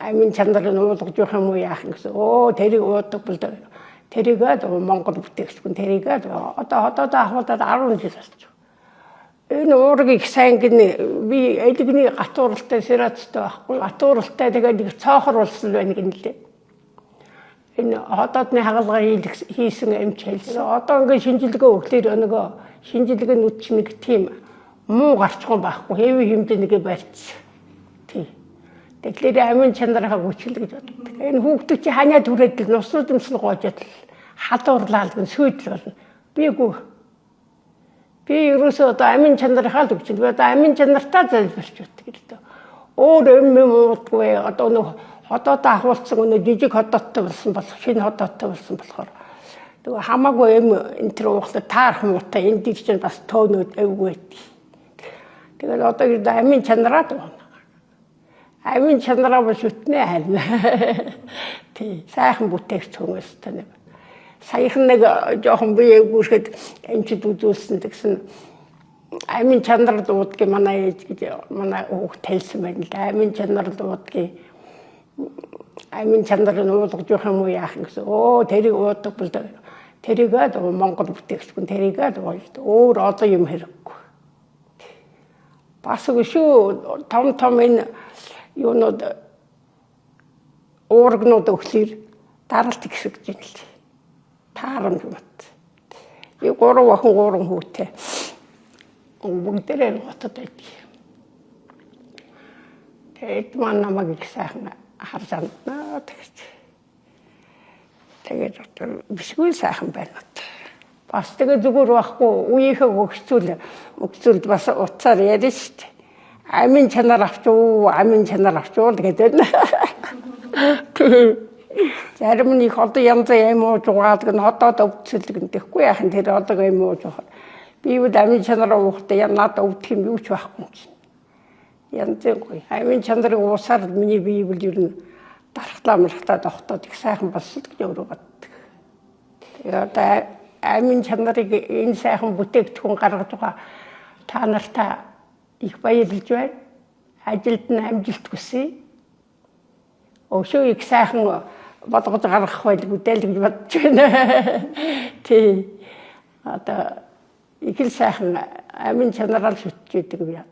амин чанарын уулгаж явах юм уу яах гэсэн. Тэрийг уудаг бол тэрийгээд Монгол бүтээгдэхүүн тэрийгээд одоо ахуулаад 10 жил болж байна. Энэ уургийг сайн гин би элэгний гатууралтай сэрацтай байхгүй. Гатууралтай тэгээд нэг цоохор улсал байна гинлээ. Энэ хотоодны хагалгаа хийсэн эмч хэлсэн. Одоо ингээд шинжилгээ өглөөр нөгөө шинжилгээ нүд чинь нэг тийм муу гарчхан байхгүй. Хэвийн хэмжээ нэгэ барьц. Тий. Тэгэхээр амин чанараа гүчил гэж боддог. Энэ хүүхдүүд чи ханиа түрээд л нуснууд юмсл гоожод л халуурлаад гэн сүйдэл болно. Би ерөөсөө одоо амин чанараа л өгч. Би одоо амин чанартаа залбирч байдаг гэдэг. Өөр юм уудгүй одоо нэг хотоод ахуулсан өнөө жижиг хотоодтой болсон болох шинэ хотоодтой болсон болохоор тэгээ хамаагүй юм энэ төр уухлаа таарах муутай энэ дэр чинь бас төөнөд эвгүй. Тэгээд одоо юу амин чанараа дуuna. Амин чанараа бол шүтнэ харин. Тий сайхан бүтээгч хүмүүс тань. Саяхан нэг жоохон бие гүрхэд эмчд үзүүлсэн гэсэн амин чанар дуудгийн манай ээж гэж манай хүүхд хэлсэн байна л амин чанар дуудгийн амин чанарын уулгаж явах юм уу яах гэсэн. Тэрийг уудаг бол тэрийгээд Монгол бүтээгдэхүүн тэрийгээд өөр одоо юм хэрэггүй. Бас шүү том энэ юунууд уургнууд өглөөр даралт ихсэж байна л. Таарам бат. И 3 охин 3 хүүтэй. Бүгдээрээ хотод байдаг. Тэгээд намайг их сайхан харж амтнаа тэгэж. Тэгээд бишгүй сайхан байна. Бас тэгээд зүгээр байхгүй үеийнхээ өгцүүл бас утсаар яриа шүү дээ. Амин чанар авчуу гэдэг. Зарим нь их одоо янз юм уу жугаад гэн одоо өвдсөлг гэхгүй яхан тэр одоо юм уу жугаар. Би үл амин чанараа уухтай янаад өвдөх юм юу ч байхгүй юм чинь. Янз гоё. Амин чанарыг уусаар миний бие бол ер нь дарахлаа тогтоод их сайхан болсон гэж өөрөө боддог. Тэгээ одоо амин чанарыг энэ сайхан бүтээгдэхүүн гаргаж байгаа та нартаа их баярлж байна. Ажилд нь амжилт хүсье. Өшөө их сайхан болгож гаргах байлгүй дээ л гэж бодож байна. Тий. Одоо их л сайхан амин чанараар шүтж идэг юм яа.